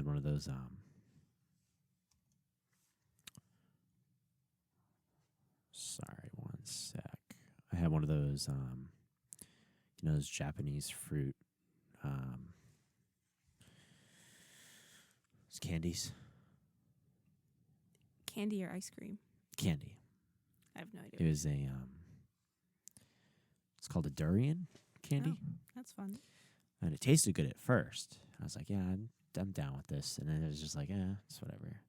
had one of those. Sorry, one sec. I had one of those. Those Japanese fruit. Candies. Candy or ice cream? Candy. I have no idea. It was a. It's called a durian candy. Oh, that's fun. And it tasted good at first. I was like, yeah, I'm down with this. And then it was just like, it's whatever.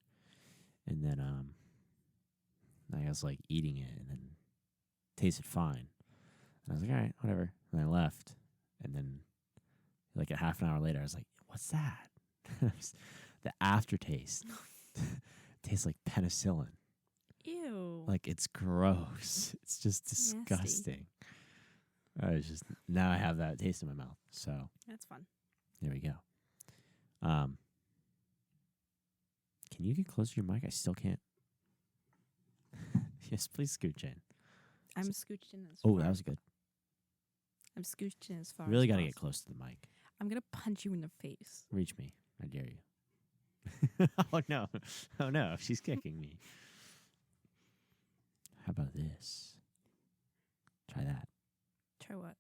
And then I was like eating it and then it tasted fine. And I was like, all right, whatever. And I left. And then like a half an hour later, I was like, what's that? The aftertaste tastes like penicillin. Ew. Like, it's gross. It's just disgusting. Now I have that taste in my mouth. So That's fun. there we go. Can you get closer to your mic? I still can't. Yes, please scooch in. I'm scooched in as far. Oh, that was good. I'm scooched in as far. Really got got to get close to the mic. I'm gonna punch you in the face. Reach me. I dare you. Oh, no. Oh, no. She's kicking me. How about this? Try that. Try what?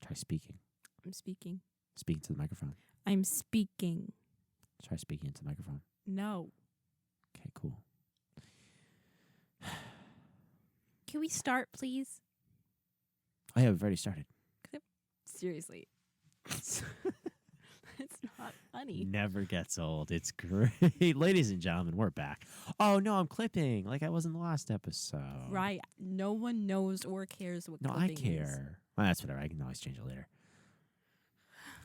Try speaking. I'm speaking. Speaking to the microphone. I'm speaking. Try speaking into the microphone. No. Okay, cool. Can we start, please? Oh, yeah, we've already started. Seriously. It's not funny. Never gets old. It's great. Ladies and gentlemen, we're back. Oh, no, I'm clipping like I was in the last episode. Right. No one knows or cares what No, I clipping is. care. Well, that's whatever. I can always change it later.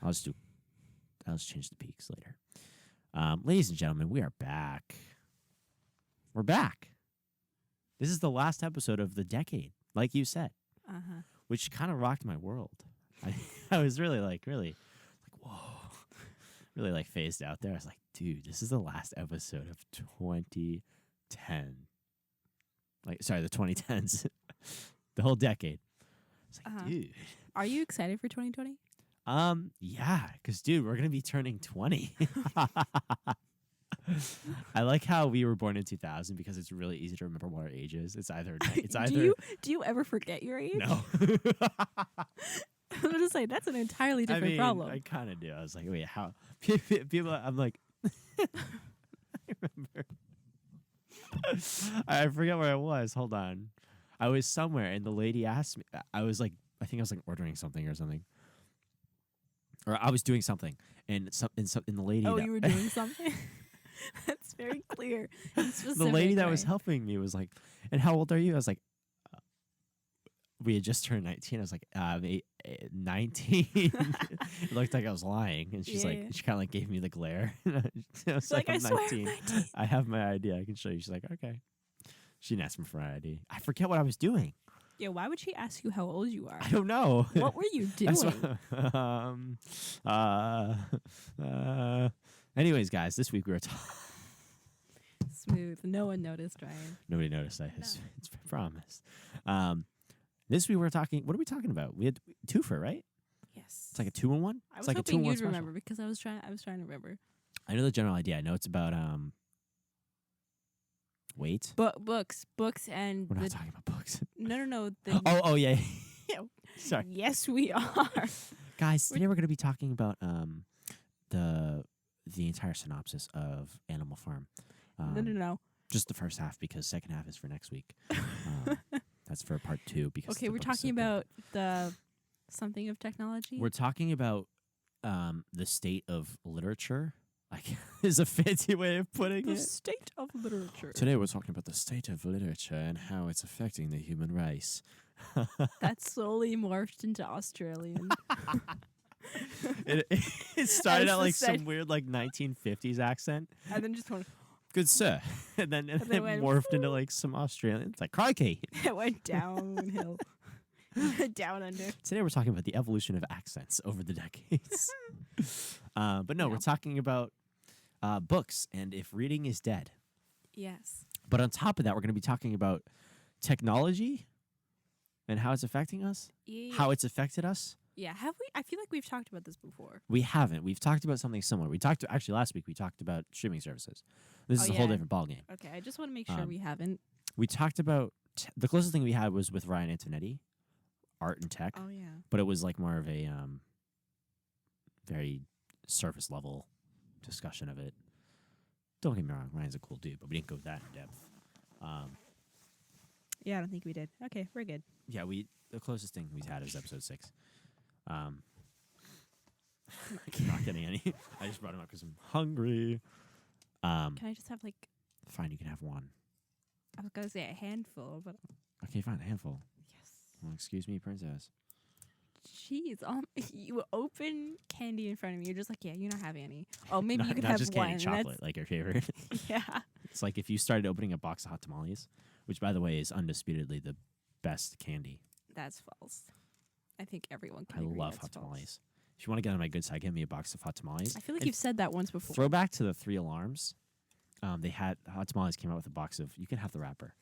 I'll just change the peaks later. Ladies and gentlemen, we are back. We're back. This is the last episode of the decade, like you said, which kind of rocked my world. I was really whoa, really like phased out there. I was like, dude, this is the last episode of 2010. Like, sorry, the 2010s, the whole decade. It's like, dude. Are you excited for 2020? Yeah, because dude, we're gonna be turning 20. I like how we were born in 2000 because it's really easy to remember what our age is. It's either do you ever forget your age? No. I'm gonna say that's an entirely different problem. I kind of do. I was like, wait, how? People, I'm like, I remember. I forget where I was. Hold on. I was somewhere, and the lady asked me. I was like, I think I was like ordering something or something, or I was doing something, and the lady. Oh, you were doing something. That's very clear. The lady that was helping me was like, "And how old are you?" I was like, "We had just turned 19." I was like, 19. It looked like I was lying, and she's like, she kind of like gave me the glare. I was like, I'm 19. I have my ID. I can show you. She's like, okay. She didn't ask me for my ID. I forget what I was doing. Yeah, why would she ask you how old you are? I don't know. What were you doing? Anyways, guys, this week we were Smooth. No one noticed, Ryan. Nobody noticed. It's promise. This week we're talking. What are we talking about? We had twofer, right? Yes. It's like a 2-in-1. I was like hoping you'd remember because I was trying to remember. I know the general idea. I know it's about Wait. Books, and we're not talking about books. No. Oh yeah. Sorry. Yes, we are. Guys, today we're going to be talking about the entire synopsis of Animal Farm. No. Just the first half because second half is for next week. That's for part 2 because okay, we're talking about the something of technology. We're talking about the state of literature. Like is a fancy way of putting it. The state of literature. Today we're talking about the state of literature and how it's affecting the human race. That slowly morphed into Australian. It started out like some weird like 1950s accent. And then just went, good sir. And then it morphed into like some Australian. It's like, crikey. It went downhill. Down under. Today we're talking about the evolution of accents over the decades. But no, we're talking about books and if reading is dead. Yes. But on top of that, we're going to be talking about technology and how it's affecting us, how it's affected us, Yeah, have we? I feel like we've talked about this before. We haven't. We've talked about something similar. We talked actually last week. We talked about streaming services. This Oh, is a whole yeah. different ballgame. Okay, I just want to make sure Um, we haven't. We talked about the closest thing we had was with Ryan Antonetti, art and tech, Oh yeah. but it was like more of a very surface level discussion of it. Don't get me wrong, Ryan's a cool dude, but we didn't go that in depth. Yeah, I don't think we did. Okay, we're good. Yeah, the closest thing we had is episode 6. I'm not getting any. I just brought him up because I'm hungry. Can I just have like? Fine, you can have one. I was gonna say a handful, but Okay, fine, a handful. yes. Well, excuse me, princess. Jeez, you open candy in front of me. You're just like, yeah, you're not having any. Oh, maybe not, you could not have just one. candy, chocolate, like your favorite. Yeah. It's like if you started opening a box of hot tamales, which, by the way, is undisputedly the best candy. That's false. I think everyone can I agree love that's hot false. tamales. If you want to get on my good side, give me a box of hot tamales. I feel like And you've said that once before. Throwback to the 3 Alarms. They had hot tamales came out with a box of. You can have the wrapper.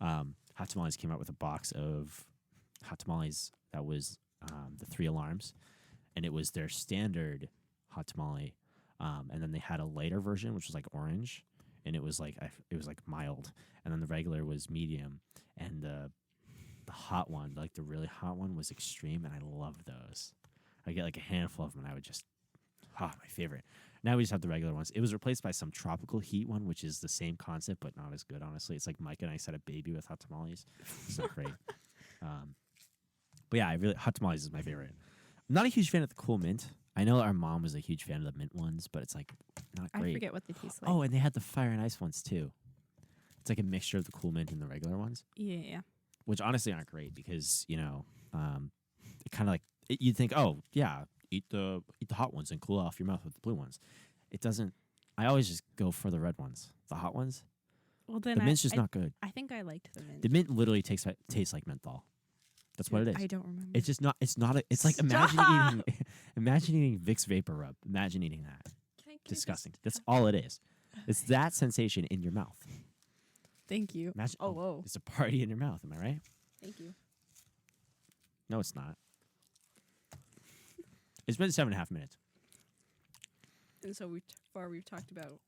Hot tamales came out with a box of hot tamales that was the 3 Alarms, and it was their standard hot tamale. And then they had a lighter version, which was like orange, and it was like it was like mild. And then the regular was medium, and the hot one, like the really hot one, was extreme, and I love those. I get like a handful of them, and I would just my favorite. Now we just have the regular ones. It was replaced by some tropical heat one, which is the same concept but not as good. Honestly, it's like Mike and I said a baby with hot tamales. It's not great. But yeah, hot tamales is my favorite. I'm not a huge fan of the Cool Mint. I know our mom was a huge fan of the mint ones, but it's like not great. I forget what they taste like. Oh, and they had the fire and ice ones too. It's like a mixture of the Cool Mint and the regular ones, Yeah. which honestly aren't great because it kind of like you'd think, oh yeah, eat the hot ones and cool off your mouth with the blue ones. It doesn't. I always just go for the red ones, the hot ones. Well, then The mint's just not good. I think I liked the mint. The mint literally tastes like menthol. That's what it is. I don't remember. It's just not. It's not. It's like Stop! imagine eating Vicks Vapor Rub. Imagine eating that. Can I get Disgusting. this? That's all it is. It's that sensation in your mouth. Thank you. Imagine. Oh, whoa. It's a party in your mouth. Am I right? Thank you. No, it's not. It's been 7.5 minutes. And so we've talked about.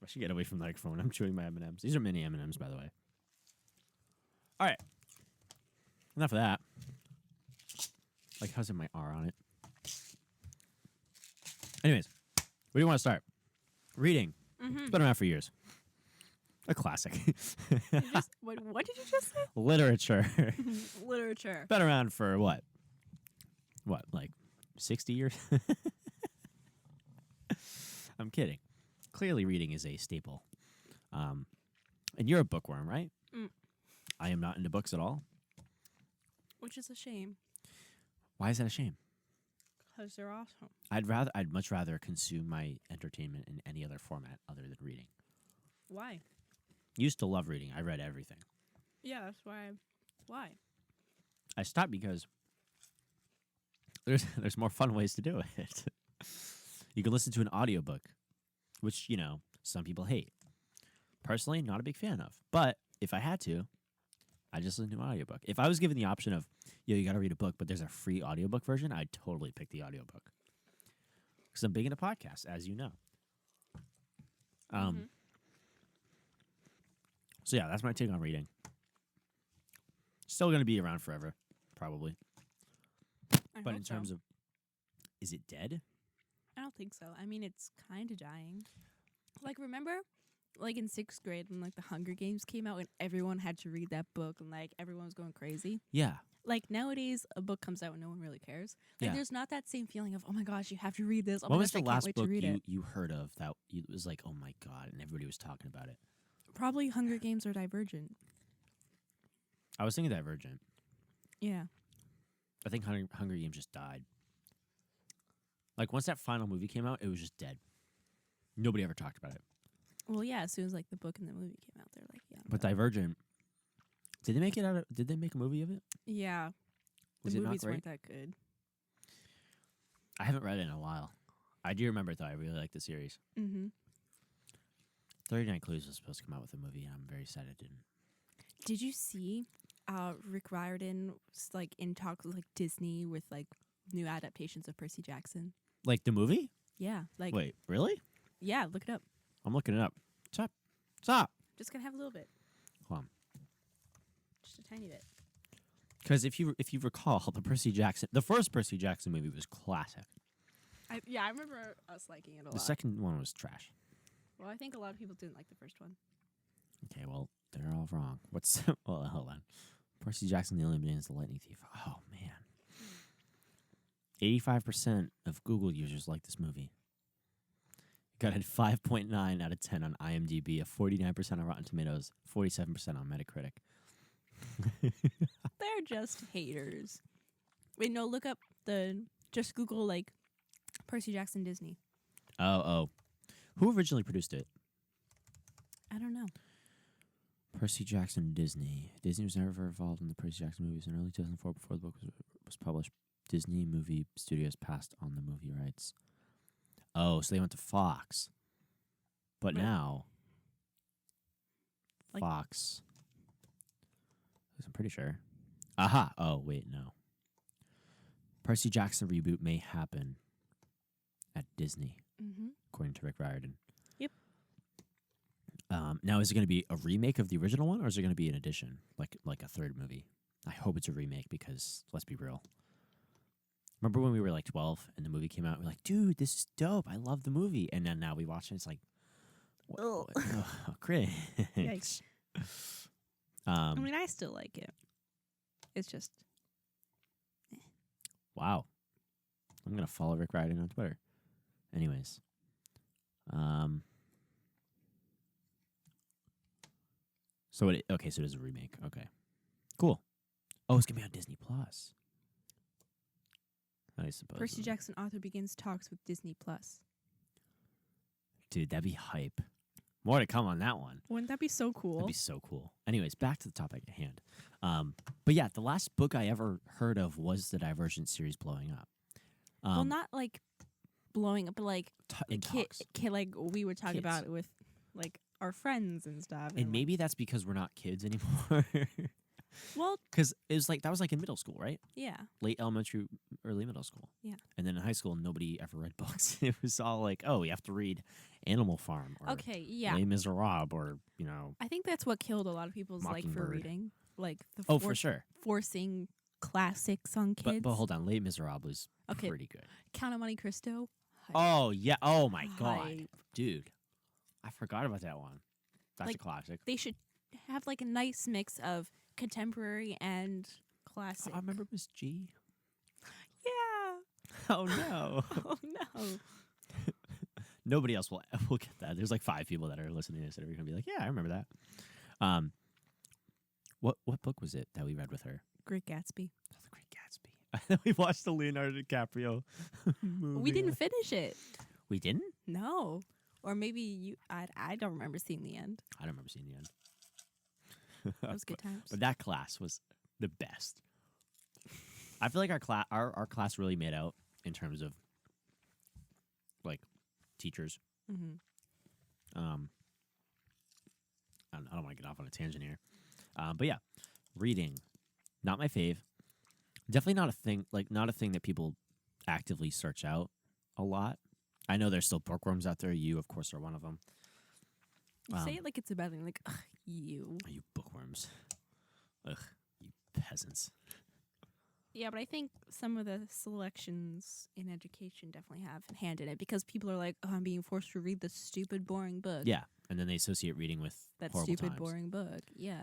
I should get away from the microphone. I'm chewing my M&Ms. These are mini M&Ms, by the way. All right. Enough of that. Like, how's my R on it? Anyways, where do you want to start? Reading. It's been around for years. A classic. What did you just say? Literature. Literature. Been around for what? What, like 60 years? I'm kidding. Clearly, reading is a staple. And you're a bookworm, right? Mm. I am not into books at all. Which is a shame. Why is that a shame? Because they're awesome. I'd much rather consume my entertainment in any other format other than reading. Why? Used to love reading. I read everything. Yeah, that's why. Why? I stopped because there's more fun ways to do it. You can listen to an audiobook, which, some people hate. Personally, not a big fan of. But if I had to, I'd just listen to an audiobook. If I was given the option of, you got to read a book, but there's a free audiobook version, I'd totally pick the audiobook. Because I'm big into podcasts, as you know. So yeah, that's my take on reading. Still going to be around forever, probably. But in terms of, is it dead? I don't think so. I mean, it's kind of dying. Like, remember, like in 6th grade when like the Hunger Games came out and everyone had to read that book and like everyone was going crazy. Yeah. Like nowadays, a book comes out and no one really cares. Like, Yeah. there's not that same feeling of, oh my gosh, you have to read this. Oh What my was gosh, the I can't last wait book to read it. you heard of that was like, oh my God, and everybody was talking about it? Probably Hunger Games or Divergent. I was thinking Divergent. Yeah. I think Hunger Games just died. Like, once that final movie came out, it was just dead. Nobody ever talked about it. Well, yeah. As soon as like the book and the movie came out, they're like, yeah. But Divergent, did they make a movie of it? Yeah. Was The it not movies great? weren't that good. I haven't read it in a while. I do remember, though, I really liked the series. Mm-hmm. 39 Clues was supposed to come out with a movie, and I'm very sad it didn't. Did you see Rick Riordan was, like in talks with like Disney with like new adaptations of Percy Jackson. Like the movie? Yeah, like Wait, really? yeah, look it up. I'm looking it up. Stop. Stop. Just gonna have a little bit, Hold on. just a tiny bit. Because if you recall, the first Percy Jackson movie was classic. I remember us liking it a The lot. second one was trash. Well, I think a lot of people didn't like the first one. Okay, well, they're all wrong. What's well, hold on. Percy Jackson, the only man is the lightning thief. Oh man. 85% of Google users like this movie. Got a 5.9 out of 10 on IMDb, a 49% on Rotten Tomatoes, 47% on Metacritic. They're just haters. Wait, no, look up just Google like Percy Jackson Disney. Oh. Who originally produced it? I don't know. Percy Jackson Disney. Disney was never involved in the Percy Jackson movies. In early 2004, before the book was published, Disney Movie Studios passed on the movie rights. Oh, so they went to Fox. But Right. now, Like- Fox. I'm pretty sure. Aha. Oh, wait, no. Percy Jackson reboot may happen at Disney, Mm-hmm. according to Rick Riordan. Yep. Now, is it going to be a remake of the original one, or is it going to be an addition, like a third movie? I hope it's a remake because, let's be real. Remember when we were like 12 and the movie came out? We're like, dude, this is dope. I love the movie. And then now we watch it. It's like, Ugh. cringe. Yikes. I mean, I still like it. It's just Wow. I'm going to follow Rick Riordan on Twitter. Anyways. So it is a remake. Okay. Cool. Oh, it's going to be on Disney Plus. I suppose. Percy Jackson author begins talks with Disney Plus. Dude, that'd be hype. More to come on that one. Wouldn't that be so cool? That'd be so cool. Anyways, back to the topic at hand. But yeah, the last book I ever heard of was the Divergent series blowing up. well, not like blowing up, but like in talks. like we would talk Kids. about it with like our friends and stuff. And maybe that's because we're not kids anymore. well, Because it was like that was like in middle school, right? yeah, Late elementary, early middle school. Yeah. And then in high school, nobody ever read books. It was all like, oh, you have to read Animal Farm or okay, yeah. Les Miserables or I think that's what killed a lot of people's like for Mockingbird. reading, like the Oh, for sure. forcing classics on kids. But hold on, Les Miserables is Okay. pretty good. Count of Monte Cristo. Hype. Oh yeah. Oh my god, Hype. dude, I forgot about that one. That's Like, a classic. They should have like a nice mix of contemporary and classic. I remember Miss G. Yeah. Oh no. Oh no. Nobody else will get that. There's like 5 people that are listening to this that are gonna be like, yeah, I remember that. What book was it that we read with her? Great Gatsby. Oh, The Great Gatsby. We watched the Leonardo DiCaprio movie. We didn't finish it. We didn't? No. Or maybe you. I don't remember seeing the end. I don't remember seeing the end. That was good times. But that class was the best. I feel like our class really made out in terms of like teachers. Mm-hmm. I don't want to get off on a tangent here. But yeah, reading, not my fave. Definitely not a thing. Not a thing that people actively search out a lot. I know there's still bookworms out there. You, of course, are one of them. You say it like it's a bad thing. Like, ugh, you. You bookworms. Ugh, you peasants. Yeah, but I think some of the selections in education definitely have a hand in it because people are like, oh, I'm being forced to read this stupid, boring book. Yeah, and then they associate reading with That horrible stupid, times. boring book. Yeah.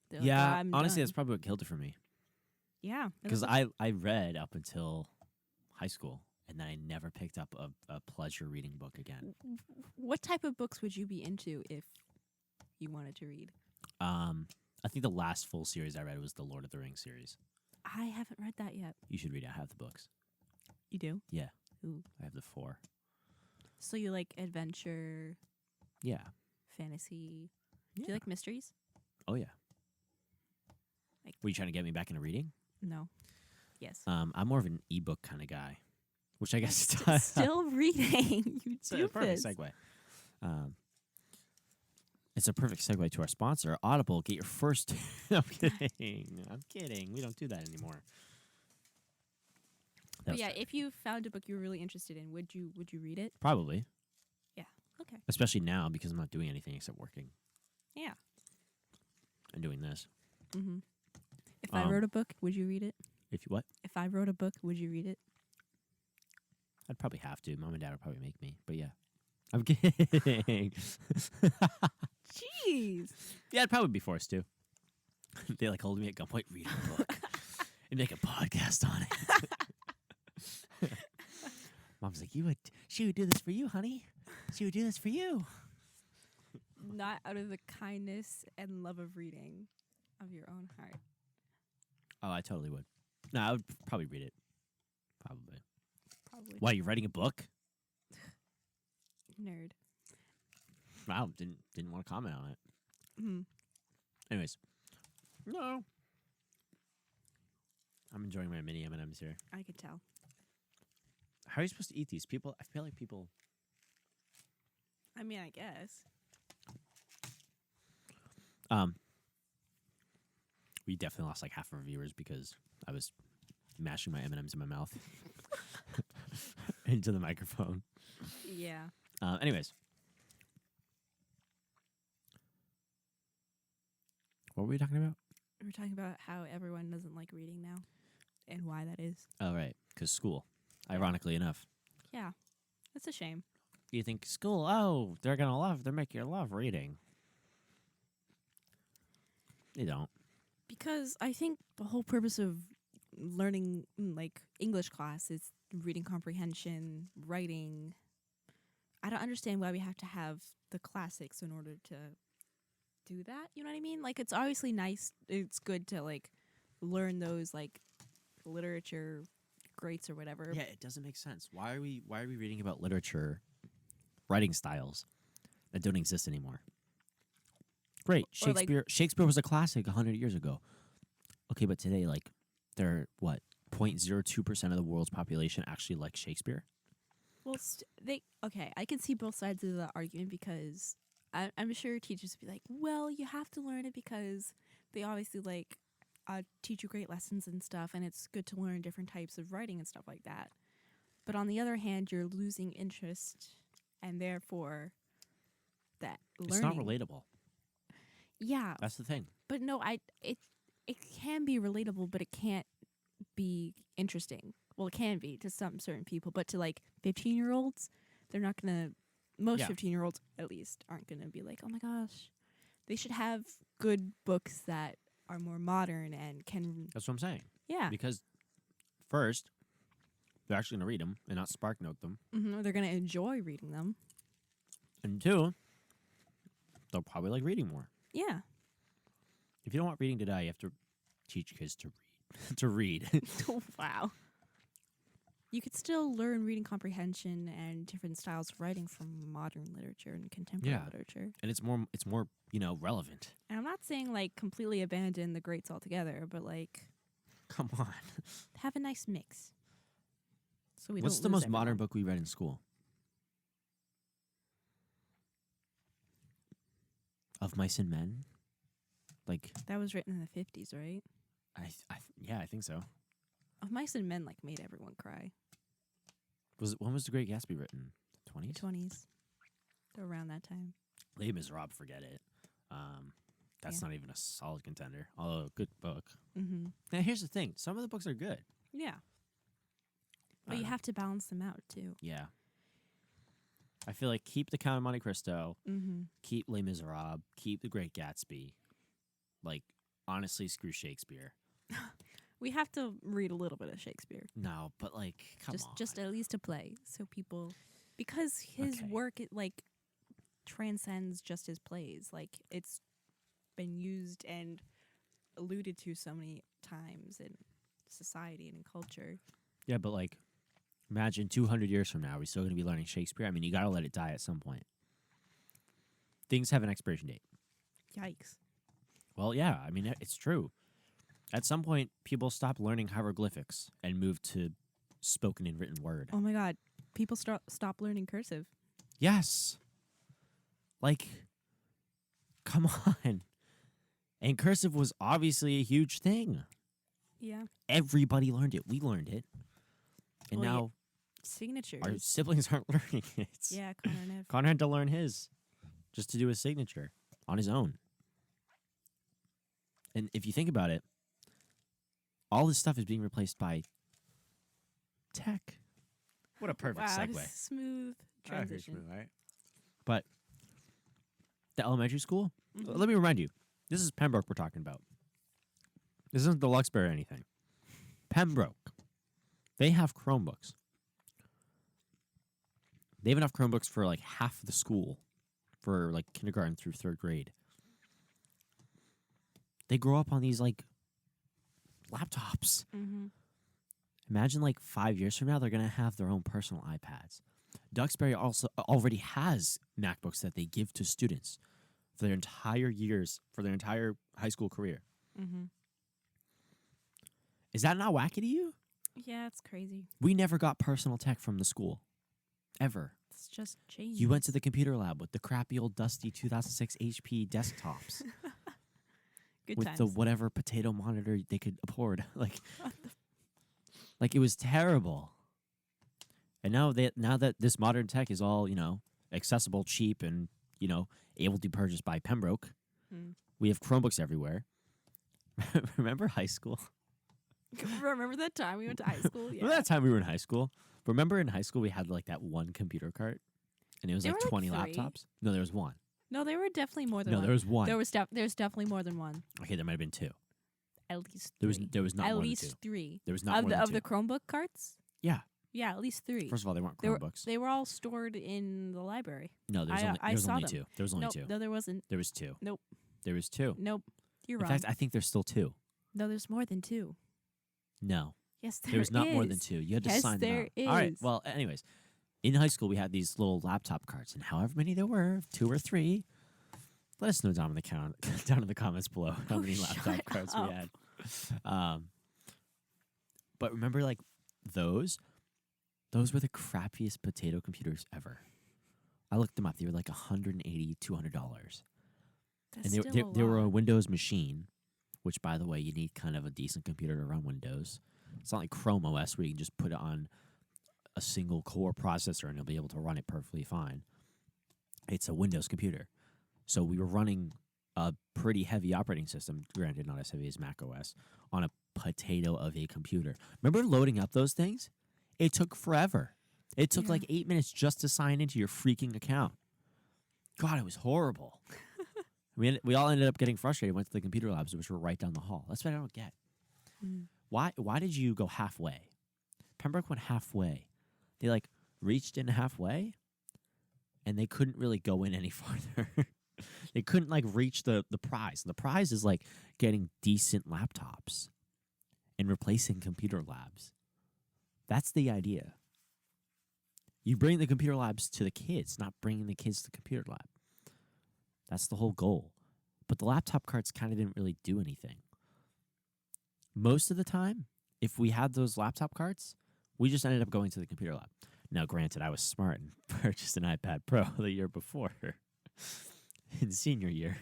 They're like, Yeah, "Oh, I'm honestly, done." that's probably what killed it for me. Yeah. Because I read up until high school, and then I never picked up a pleasure reading book again. What type of books would you be into if you wanted to read? I think the last full series I read was the Lord of the Rings series. I haven't read that yet. You should read it. I have the books. You do? Yeah. Ooh. I have the 4. So you like adventure, Yeah. fantasy? Yeah. Do you like mysteries? Oh, yeah. Like- Were you trying to get me back into reading? No. Yes. I'm more of an ebook kind of guy, which I guess Still reading. You It's a do perfect this. segue. It's a perfect segue to our sponsor, Audible. Get your first. I'm kidding. I'm kidding. We don't do that anymore. But was yeah, tragic. if you found a book you were really interested in, would you read it? Probably. Okay. Especially now because I'm not doing anything except working Yeah. and doing this. Mm-hmm. If I Um, wrote a book, would you read it? If you what? If I wrote a book, would you read it? I'd probably have to. Mom and Dad would probably make me. But yeah. I'm kidding. Jeez. Yeah, I'd probably be forced to. They like hold me at gunpoint, read a book, and make a podcast on it. Mom's like, she would do this for you, honey. She would do this for you. Not out of the kindness and love of reading of your own heart. Oh, I totally would. No, I would probably read it. Probably. Probably. Why, you writing a book? Nerd. Wow, didn't want to comment on it. Mm-hmm. Anyways. No. I'm enjoying my mini M&Ms here. I could tell. How are you supposed to eat these? I feel like people... I mean, I guess. We definitely lost like half of our viewers because I was mashing my M&Ms in my mouth into the microphone. Yeah. Anyways. What were we talking about? We're talking about how everyone doesn't like reading now and why that is. Oh, right. Because school, ironically enough. Yeah. It's a shame. You think school, they're making you love reading. They don't. Because I think the whole purpose of learning like English class is reading comprehension, writing. I don't understand why we have to have the classics in order to do that. You know what I mean? Like, it's obviously nice. It's good to like learn those like literature greats or whatever. Yeah, it doesn't make sense. Why are we reading about literature, writing styles that don't exist anymore? Great. Or, like- Shakespeare was a classic 100 years ago. Okay, but today, like, they're, 0.02% of the world's population actually like Shakespeare? Well, I can see both sides of the argument because I'm sure teachers would be like, well, you have to learn it because they obviously like teach you great lessons and stuff, and it's good to learn different types of writing and stuff like that. But on the other hand, you're losing interest, and therefore that learning. It's not relatable. Yeah, That's the thing. but no, it can be relatable, but it can't be interesting. Well, it can be to some certain people, but to like 15-year-olds, they're not gonna. Most Yeah. 15-year-olds, at least, aren't gonna be like, oh my gosh. They should have good books that are more modern and can. That's what I'm saying. Yeah, Because, first, they're actually going to read them and not spark note them. they're gonna enjoy reading them. And two, they'll probably like reading more. Yeah. If you don't want reading to die, you have to teach kids to read. to read. Wow. You could still learn reading comprehension and different styles of writing from modern literature and contemporary Yeah. literature. And it's more, relevant. And I'm not saying like completely abandon the greats altogether, but like Come on. have a nice mix. So we What's don't the lose most modern everyone. book we read in school? Of Mice and Men? Like, That was written in the 50s, right? I think so. Of Mice and Men like made everyone cry. When was The Great Gatsby written? 20s? 20s. Around that time. Les Miserables, forget it. That's Yeah. not even a solid contender, although a good book. Mm-hmm. Now, here's the thing. Some of the books are good. Yeah. But I you don't know. have to balance them out too. Yeah. I feel like keep The Count of Monte Cristo, Mm-hmm. keep Les Miserables, keep The Great Gatsby. Like, honestly, screw Shakespeare. We have to read a little bit of Shakespeare. No, but like, come on. Just at least a play, so people, because his Okay. work it like transcends just his plays. Like it's been used and alluded to so many times in society and in culture. Yeah, but like, imagine 200 years from now, we're still going to be learning Shakespeare. I mean, you got to let it die at some point. Things have an expiration date. Yikes! Well, yeah, I mean, it's true. At some point, people stop learning hieroglyphics and move to spoken and written word. Oh my God! People stop learning cursive. Yes. Like, come on. And cursive was obviously a huge thing. Yeah. Everybody learned it. We learned it. And Well, yeah, now signatures. our siblings aren't learning it. Yeah, Connor and Nev. Connor had to learn his just to do his signature on his own. And if you think about it, all this stuff is being replaced by tech. What a perfect Wow, segue. just smooth transition. Right? But the elementary school, Mhm. let me remind you, this is Pembroke we're talking about. This isn't the Luxbury or anything. Pembroke, they have Chromebooks. They have enough Chromebooks for like half the school, for like kindergarten through third grade. They grow up on these like laptops. Mm-hmm. Imagine like 5 years from now, they're going to have their own personal iPads. Duxbury also already has MacBooks that they give to students for their entire years, for their entire high school career. Mm-hmm. Is that not wacky to you? Yeah, it's crazy. We never got personal tech from the school. Ever. It's just changing. You went to the computer lab with the crappy old dusty 2006 HP desktops Good with times. the whatever potato monitor they could afford. Like it was terrible. And now that this modern tech is all, accessible, cheap, and, able to be purchased by Pembroke, Mm. we have Chromebooks everywhere. Remember high school? Remember that time we went to high school? Yeah. Remember that time we were in high school? Remember in high school we had like that one computer cart? And it was There like were, like, 20 three. laptops? No, there was one. No, there were definitely more than No, one. there was one. There's definitely more than one. Okay, there might have been two. At least There was three. there was not At more least than two. three. There was not Of more the than of two. the Chromebook carts? Yeah. Yeah, at least three. First of all, they weren't They were- Chromebooks. They were all stored in the library. No, there was only, I there was saw only them. two. There was only Nope, two. no, there wasn't. There was two. Nope. There was two. Nope. You're In wrong. fact, I think there's still two. No, there's more than two. No, Yes, there was not more than is. two. You had to Yes, sign them there out. All right. is. Well, anyways, in high school we had these little laptop carts, and however many there were, 2 or 3. Let us know down in the down in the comments below how Oh, many shut laptop carts we up. had. But remember, like those were the crappiest potato computers ever. I looked them up. They were like $180, $200. That's And they, still they, a they were a lot. Windows machine, which, by the way, you need kind of a decent computer to run Windows. It's not like Chrome OS where you can just put it on a single core processor and you'll be able to run it perfectly fine. It's a Windows computer. So we were running a pretty heavy operating system, granted not as heavy as Mac OS, on a potato of a computer. Remember loading up those things? It took forever. It took Yeah. like 8 minutes just to sign into your freaking account. God, it was horrible. We all ended up getting frustrated. Went to the computer labs, which were right down the hall. That's what I don't get. Mm. Why did you go halfway? Pembroke went halfway. They like reached in halfway, and they couldn't really go in any farther. They couldn't like reach the prize. The prize is like getting decent laptops and replacing computer labs. That's the idea. You bring the computer labs to the kids, not bringing the kids to the computer lab. That's the whole goal. But the laptop carts kind of didn't really do anything. Most of the time, if we had those laptop carts, we just ended up going to the computer lab. Now, granted, I was smart and purchased an iPad Pro the year before, in senior year.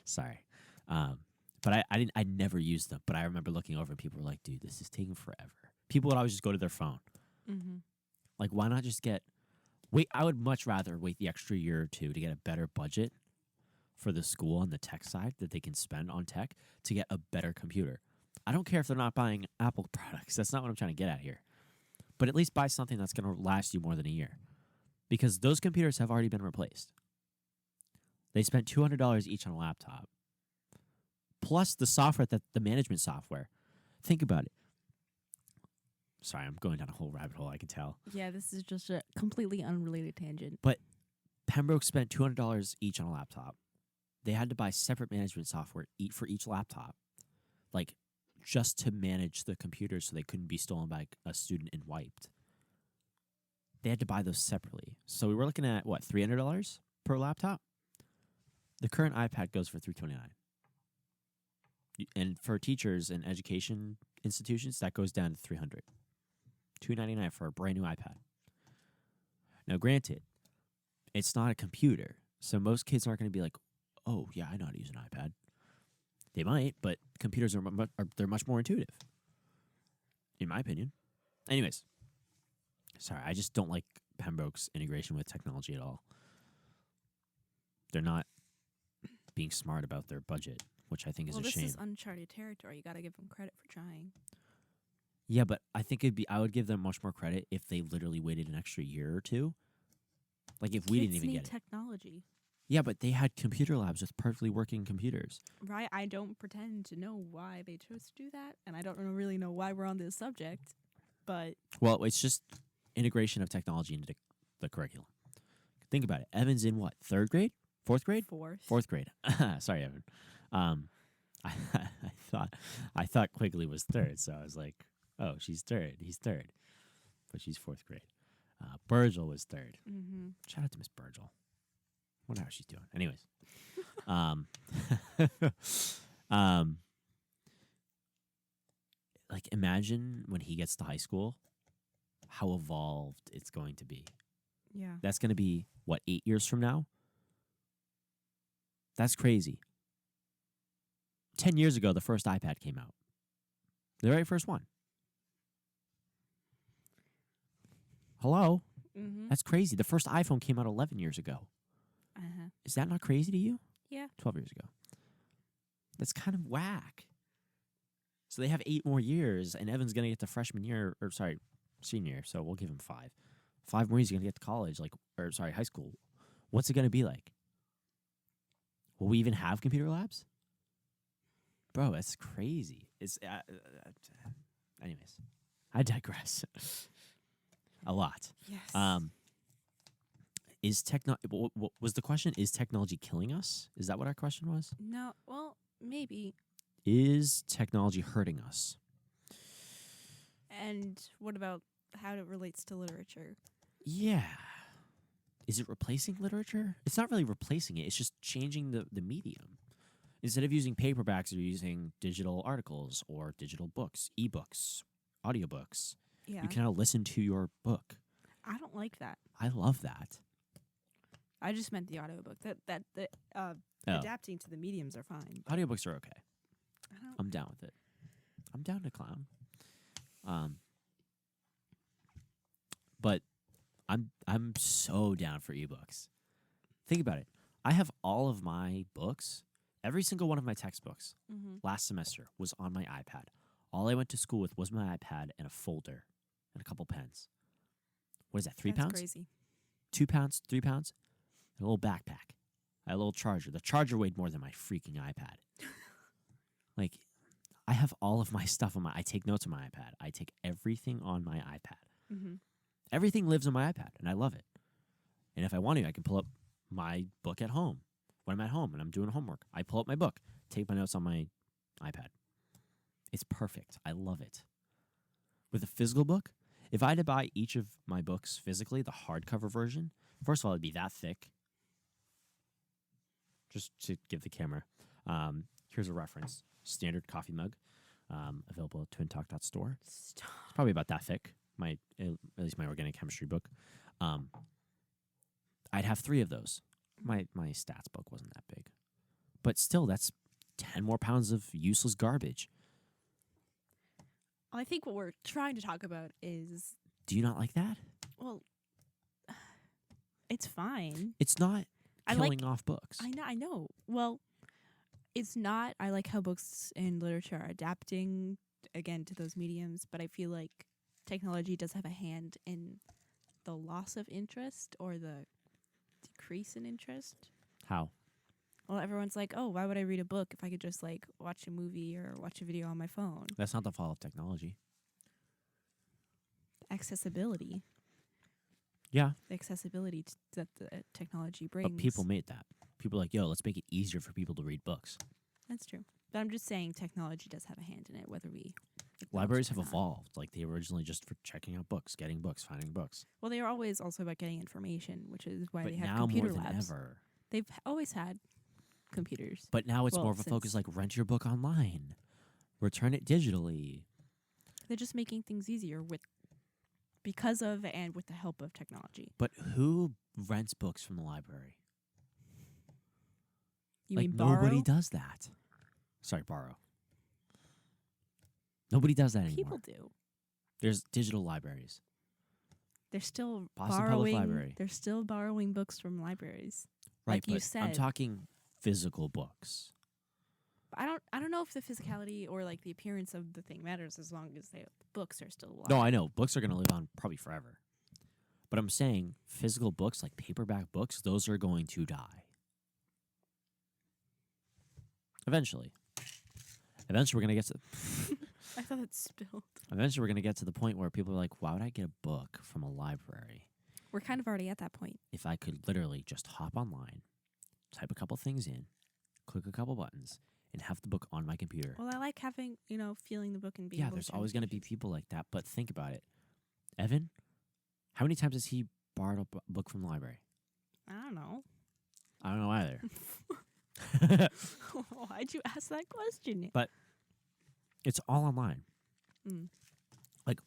Sorry. But I never used them. But I remember looking over and people were like, dude, this is taking forever. People would always just go to their phone. Mm-hmm. Like, why not just I would much rather wait the extra year or two to get a better budget for the school on the tech side that they can spend on tech to get a better computer. I don't care if they're not buying Apple products. That's not what I'm trying to get at here. But at least buy something that's going to last you more than a year. Because those computers have already been replaced. They spent $200 each on a laptop. Plus the software, the management software. Think about it. Sorry, I'm going down a whole rabbit hole, I can tell. Yeah, this is just a completely unrelated tangent. Pembroke spent $200 each on a laptop. They had to buy separate management software for each laptop, like just to manage the computers so they couldn't be stolen by a student and wiped. They had to buy those separately. So we were looking at, what, $300 per laptop? The current iPad goes for $329. And for teachers and education institutions, that goes down to $300. $299 for a brand new iPad. Now, granted, it's not a computer, so most kids aren't going to be like, "Oh, yeah, I know how to use an iPad." They might, but computers they're much more intuitive, in my opinion. Anyways, sorry, I just don't like Pembroke's integration with technology at all. They're not being smart about their budget, which I think is Well, a this shame. is uncharted territory. You got to give them credit for trying. Yeah, but I think I would give them much more credit if they literally waited an extra year or two. Like if we didn't Kids even need get it. technology, Yeah, but they had computer labs with perfectly working computers. right? I don't pretend to know why they chose to do that, and I don't really know why we're on this subject. But Well, it's just integration of technology into the curriculum. Think about it. Evan's in what? 3rd grade? 4th grade? fourth, 4th grade. Sorry, Evan. I thought Quigley was 3rd, so I was like, oh, she's 3rd. He's 3rd, but she's 4th grade. Burgel was 3rd. Mm-hmm. Shout out to Miss Burgel. Wonder how she's doing. Anyways, like imagine when he gets to high school, how evolved it's going to be. Yeah. That's going to be what, 8 years from now? That's crazy. 10 years ago, the first iPad came out. The very first one. Hello? Mm-hmm. That's crazy. The first iPhone came out 11 years ago. Uh-huh. Is that not crazy to you? Yeah. 12 years ago. That's kind of whack. So they have 8 more years, and Evan's going to get to freshman year, or sorry, senior year, so we'll give him 5. 5 more years, he's going to get to college, high school. What's it going to be like? Will we even have computer labs? Bro, that's crazy. Anyways, I digress. A lot. Yes. Was the question, is technology killing us? Is that what our question was? No. Well, maybe. Is technology hurting us? And what about how it relates to literature? Yeah. Is it replacing literature? It's not really replacing it. It's just changing the medium. Instead of using paperbacks, you're using digital articles or digital books, ebooks, audiobooks. Yeah. You can now listen to your book. I don't like that. I love that. I just meant the audiobook. Oh. Adapting to the mediums are fine. Audiobooks are okay. I don't. I'm down with it. I'm down to clown. But I'm so down for ebooks. Think about it. I have all of my books, every single one of my textbooks Mm-hmm. last semester was on my iPad. All I went to school with was my iPad and a folder and a couple pens. What is that, 3 pounds? Crazy. 2 pounds, 3 pounds? And a little backpack. I had a little charger. The charger weighed more than my freaking iPad. Like, I have all of my stuff on I take notes on my iPad. I take everything on my iPad. Mm-hmm. Everything lives on my iPad, and I love it. And if I want to, I can pull up my book at home. When I'm at home and I'm doing homework, I pull up my book, take my notes on my iPad. It's perfect. I love it. With a physical book, if I had to buy each of my books physically, the hardcover version, first of all, it'd be that thick. Just to give the camera. Here's a reference. Standard coffee mug. Available at twintalk.store. Stop. It's probably about that thick. At least my organic chemistry book. I'd have 3 of those. My stats book wasn't that big. But still, that's 10 more pounds of useless garbage. I think what we're trying to talk about is, Do you not like that? well, it's fine. It's not I killing off books. I know. Well, it's not. I like how books and literature are adapting again to those mediums, but I feel like technology does have a hand in the loss of interest or the decrease in interest. How? Well, everyone's like, "Oh, why would I read a book if I could just like watch a movie or watch a video on my phone?" That's not the fault of technology. Accessibility. Yeah. The accessibility that the technology brings. But people made that. People are like, yo, let's make it easier for people to read books. That's true. But I'm just saying technology does have a hand in it, whether we acknowledge Libraries it have or not. evolved. Like, they were originally just for checking out books, getting books, finding books. Well, they are always also about getting information, which is why But they have now computer more than labs. ever. They've always had computers. But now it's Well, more of a focus since- like rent your book online, return it digitally. They're just making things easier because of and with the help of technology. But who rents books from the library? You like mean borrow? nobody does that. Sorry, borrow. Nobody does that anymore. People do. There's digital libraries. They're still Boston Public borrowing. Library. They're still borrowing books from libraries. Right, Like you but I'm said. talking physical books. I don't know if the physicality or like the appearance of the thing matters as long as the books are still alive. No, I know. Books are going to live on probably forever. But I'm saying physical books, like paperback books, those are going to die. Eventually. Eventually, we're going to get to... I thought it spilled. Eventually, we're going to get to the point where people are like, why would I get a book from a library We're kind of already at that point. if I could literally just hop online, type a couple things in, click a couple buttons, and have the book on my computer? Well, I like having, feeling the book and being Yeah, able there's to always going to be engage. people like that, but think about it. Evan, how many times has he borrowed a book from the library? I don't know. I don't know either. Why'd you ask that question? But it's all online. Mm. Like,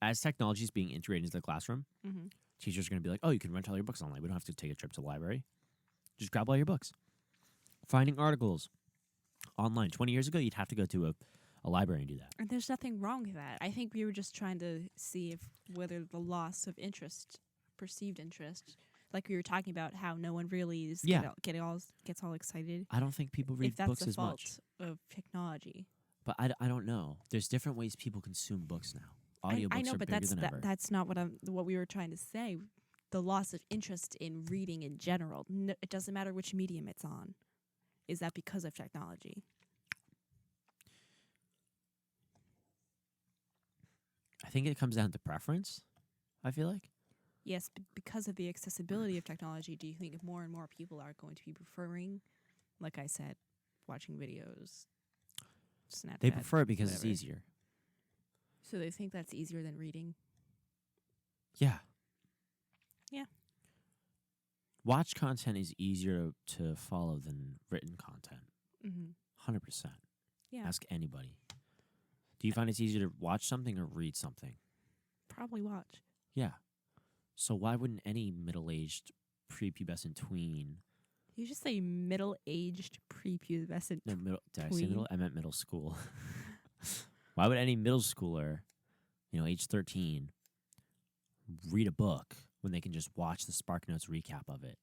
as technology is being integrated into the classroom, Mm-hmm. teachers are going to be like, oh, you can rent all your books online. We don't have to take a trip to the library. Just grab all your books. Finding articles online. 20 years ago, you'd have to go to a library and do that. And there's nothing wrong with that. I think we were just trying to see if whether the loss of interest, perceived interest, like we were talking about, how no one really is Yeah. gets all excited. I don't think people read If that's books the as fault much. of technology. But I don't know. There's different ways people consume books now. Audiobooks I know, are but bigger than ever. that's not what we were trying to say. The loss of interest in reading in general. No, it doesn't matter which medium it's on. Is that because of technology? I think it comes down to preference, I feel like. Yes, because of the accessibility of technology, do you think more and more people are going to be preferring, like I said, watching videos, Snapchat? They prefer it because whatever. it's easier. So they think that's easier than reading? Yeah. Yeah. Watch content is easier to follow than written content. Mm-hmm. 100%. Yeah, Ask anybody. Do you find it's easier to watch something or read something? probably watch. Yeah. So why wouldn't any middle-aged, prepubescent tween... You just say middle-aged, prepubescent. No, did I say tween. middle? I meant middle school. Why would any middle schooler, age 13, read a book when they can just watch the SparkNotes recap of it?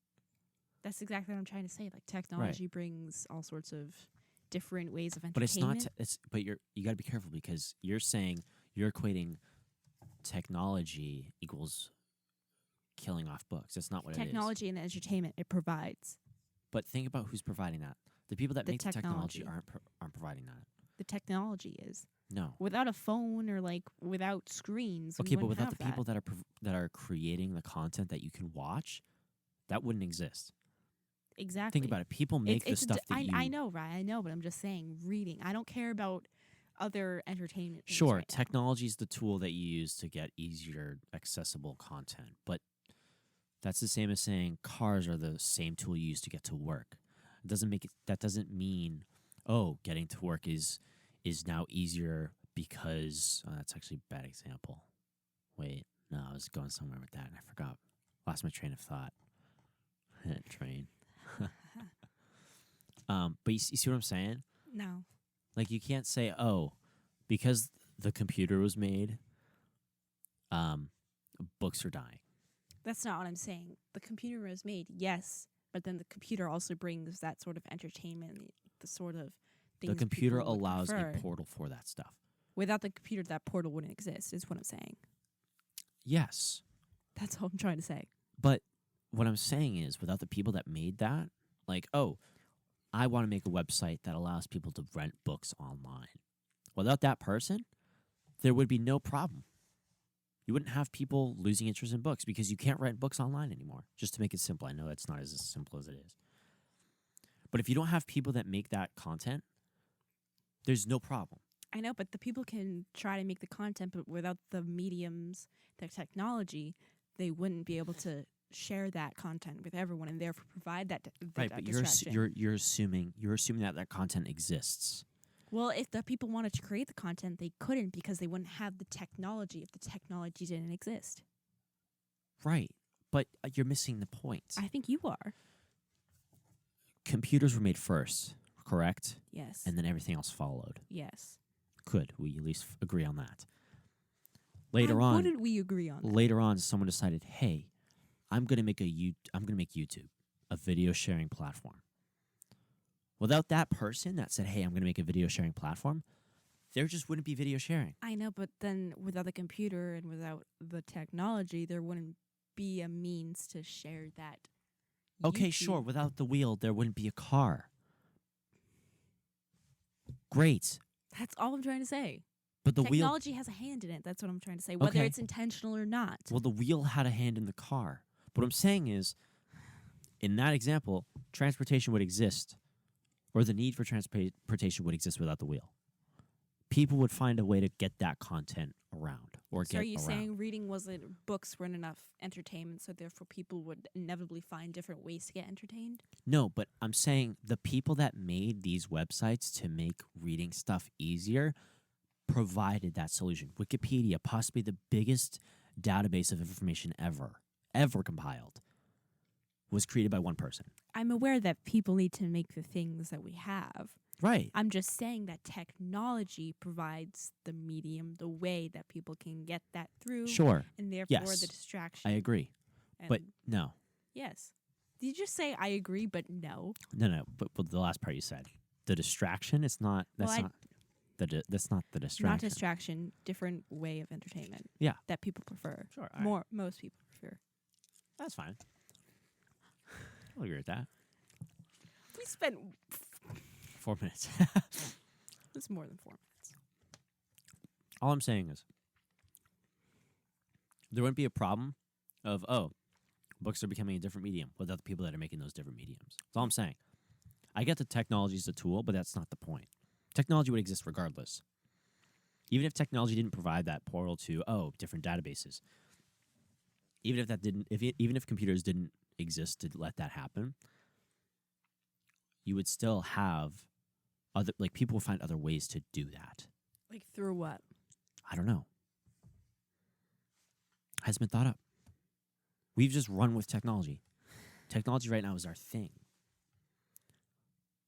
That's exactly what I'm trying to say. Like technology brings all sorts of different ways of entertainment. But it's not. But you got to be careful because you're saying you're equating technology equals killing off books. That's not what it is. Technology and entertainment it provides. But think about who's providing that. The people that The make the technology technology. aren't providing that. The technology is. No. Without a phone or like without screens. we Okay, but wouldn't without the have people that are that are creating the content that you can watch, that wouldn't exist. exactly. Think about it. People make the stuff that you... I know, right? I know, but I'm just saying reading. I don't care about other entertainment. things Sure, right now. technology is the tool that you use to get easier, accessible content, but that's the same as saying cars are the same tool you use to get to work. It doesn't make it. That doesn't mean, oh, getting to work is now easier because that's actually a bad example. Wait, no, I was going somewhere with that and I forgot. Lost my train of thought. Train. But you see what I'm saying? No. Like you can't say, oh, because the computer was made, books are dying. That's not what I'm saying. The computer was made, yes, but then the computer also brings that sort of entertainment, the sort of things The computer people would allows prefer. a portal for that stuff. Without the computer, that portal wouldn't exist, is what I'm saying. Yes. That's all I'm trying to say. But what I'm saying is, without the people that made that, like, oh, I want to make a website that allows people to rent books online. Without that person, there would be no problem. You wouldn't have people losing interest in books because you can't rent books online anymore. Just to make it simple. I know that's not as simple as it is. But if you don't have people that make that content, there's no problem. I know, but the people can try to make the content, but without the mediums, the technology, they wouldn't be able to share that content with everyone and therefore provide that Right, that but distraction. you're assuming that content exists. Well, if the people wanted to create the content, they couldn't because they wouldn't have the technology if the technology didn't exist. Right. But you're missing the point. I think you are. Computers were made first, correct? Yes. And then everything else followed. Yes. Could we at least agree on that? Later What on, did we agree on? later on, someone decided, hey, I'm gonna make YouTube a video sharing platform. Without that person that said, hey, I'm gonna make a video sharing platform, there just wouldn't be video sharing. I know, but then without the computer and without the technology, there wouldn't be a means to share that. Okay, sure. Without the wheel, there wouldn't be a car. Great. That's all I'm trying to say. But the wheel, Technology has a hand in it. That's what I'm trying to say. Whether Okay. it's intentional or not. well, the wheel had a hand in the car. What I'm saying is, in that example, transportation would exist, or the need for transportation would exist without the wheel. People would find a way to get that content around or So get are you around. saying books weren't enough entertainment, so therefore people would inevitably find different ways to get entertained? No, but I'm saying the people that made these websites to make reading stuff easier provided that solution. Wikipedia, possibly the biggest database of information ever compiled, was created by one person. I'm aware that people need to make the things that we have. Right. I'm just saying that technology provides the medium, the way that people can get that through, Sure. and therefore Yes. the distraction. I agree. But And no. yes. Did you just say I agree, but no? No. But the last part you said, the distraction, it's not. That's Well, not. That's not the distraction. Not distraction, different way of entertainment. Yeah. That people prefer. Sure. all right. Most people prefer. That's fine. I'll agree with that. We spent 4 minutes. it's more than 4 minutes. All I'm saying is, there wouldn't be a problem of books are becoming a different medium without the people that are making those different mediums. That's all I'm saying. I get that technology is a tool, but that's not the point. Technology would exist regardless. Even if technology didn't provide that portal to different databases, even if computers didn't exist to let that happen, you would still have people will find other ways to do that. Like through what? I don't know. Hasn't been thought up. We've just run with technology. Technology right now is our thing.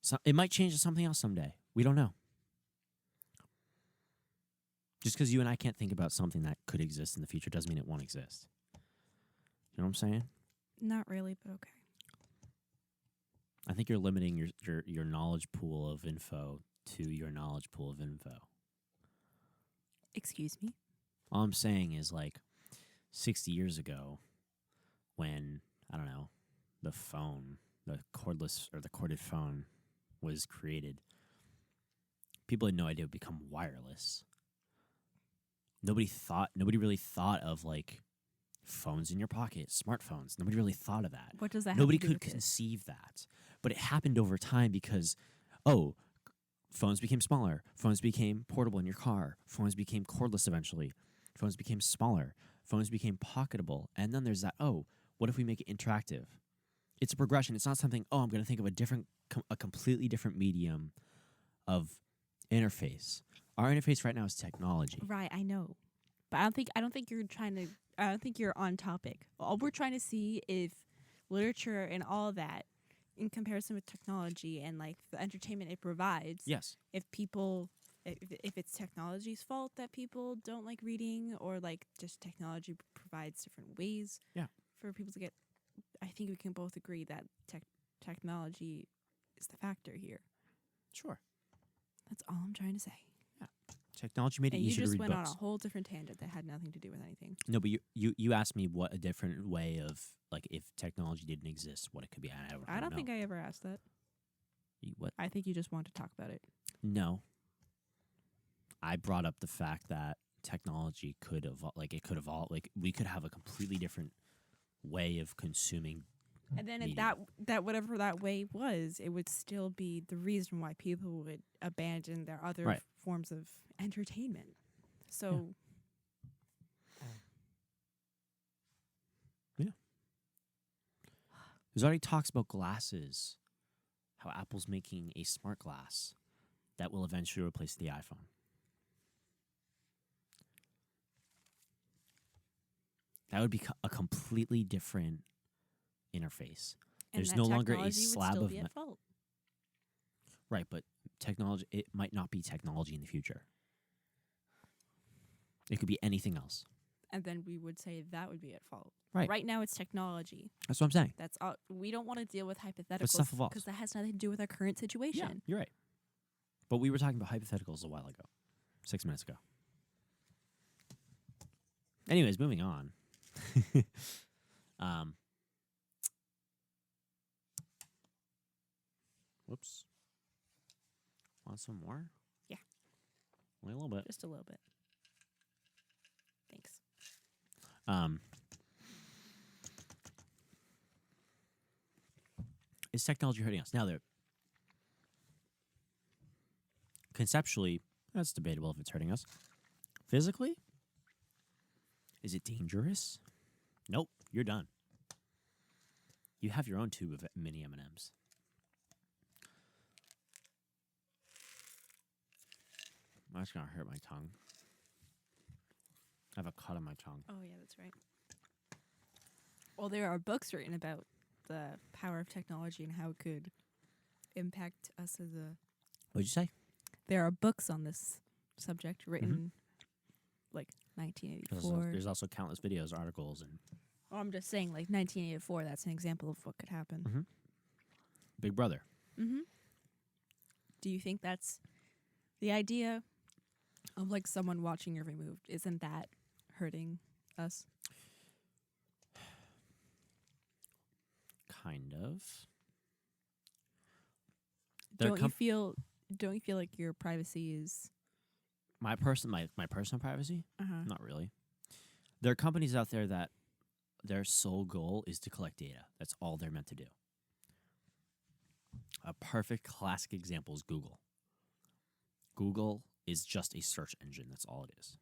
So it might change to something else someday. We don't know. Just because you and I can't think about something that could exist in the future doesn't mean it won't exist. You know what I'm saying? Not really, but okay. I think you're limiting your knowledge pool of info to your knowledge pool of info. Excuse me? All I'm saying is 60 years ago when, I don't know, the phone, the cordless or the corded phone was created, people had no idea it would become wireless. Nobody really thought of phones in your pocket, smartphones. Nobody really thought of that. What does that Nobody have to do could with it? conceive that. But it happened over time because, phones became smaller. Phones became portable in your car. Phones became cordless eventually. Phones became smaller. Phones became pocketable. And then there's that, what if we make it interactive? It's a progression. It's not something, I'm going to think of a completely different medium of interface. Our interface right now is technology. Right, I know. But I don't think you're on topic. All we're trying to see if literature and all that in comparison with technology and the entertainment it provides. Yes. If it's technology's fault that people don't like reading, or just technology provides different ways for people to get, I think we can both agree that technology is the factor here. Sure. That's all I'm trying to say. Technology made it And you easier to just read went books. on a whole different tangent that had nothing to do with anything. No, but you asked me what a different way of if technology didn't exist, what it could be. I don't know. think I ever asked that. What? I think you just want to talk about it. No. I brought up the fact that technology could evolve. It could evolve. We could have a completely different way of consuming. And then media. that whatever that way was, it would still be the reason why people would abandon their other Right. forms of entertainment. So There's already talks about glasses, how Apple's making a smart glass that will eventually replace the iPhone. That would be a completely different interface. and There's that no longer a technology would slab still of be at fault. Right, but technology, it might not be technology in the future. It could be anything else. And then we would say that would be at fault. Right. Right now it's technology. That's what I'm saying. That's all. We don't want to deal with hypotheticals stuff evolves. because that has nothing to do with our current situation. Yeah, you're right. But we were talking about hypotheticals a while ago, 6 minutes ago. Anyways, moving on. Whoops. Want some more? Yeah. Only a little bit. Just a little bit. Thanks. Is technology hurting us? Now, conceptually, that's debatable if it's hurting us. Physically, is it dangerous? Nope, you're done. You have your own tube of mini M&Ms. That's gonna hurt my tongue. I have a cut on my tongue. Oh, yeah, that's right. Well, there are books written about the power of technology and how it could impact us as a... What'd you say? There are books on this subject written like 1984. There's also countless videos, articles, and Oh, I'm just saying, like 1984, that's an example of what could happen. Big Brother. Mm-hmm. Do you think that's the idea of like someone watching every move? Isn't that hurting us? Kind of. Don't you feel like your privacy is my personal privacy? Not really. There are companies out there that their sole goal is to collect data. That's all they're meant to do. A perfect classic example is Google. Google is just a search engine. That's all it is.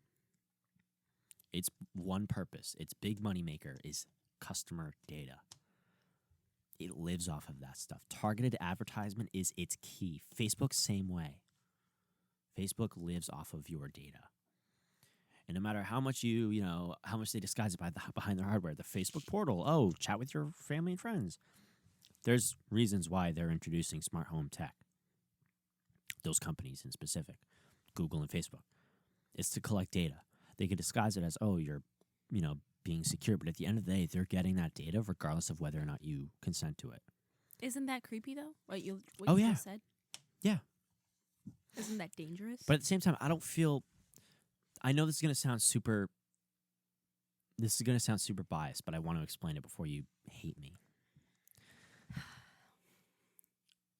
Its one purpose, its big money maker is customer data. It lives off of that stuff. Targeted advertisement is its key. Facebook, same way. Facebook lives off of your data. And no matter how much how much they disguise it behind their hardware, the Facebook portal, chat with your family and friends. There's reasons why they're introducing smart home tech. Those companies in specific, Google and Facebook. It's to collect data. They could disguise it as, you're, being secure. But at the end of the day, they're getting that data regardless of whether or not you consent to it. Isn't that creepy though? What you yeah. just said? Yeah. Isn't that dangerous? But at the same time, I know this is going to sound super biased, but I want to explain it before you hate me.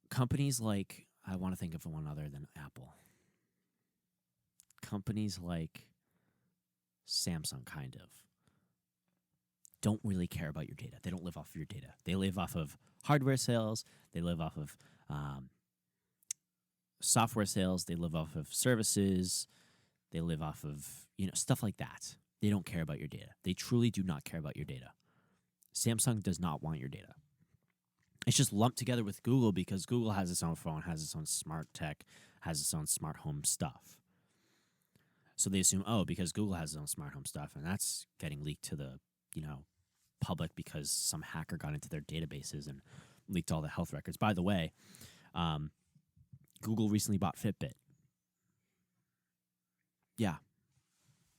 Companies like, I want to think of one other than Apple. Companies like Samsung, kind of, don't really care about your data. They don't live off of your data. They live off of hardware sales. They live off of software sales. They live off of services. They live off of, stuff like that. They don't care about your data. They truly do not care about your data. Samsung does not want your data. It's just lumped together with Google because Google has its own phone, has its own smart tech, has its own smart home stuff. So they assume, because Google has its own smart home stuff, and that's getting leaked to the, public because some hacker got into their databases and leaked all the health records. By the way, Google recently bought Fitbit. Yeah.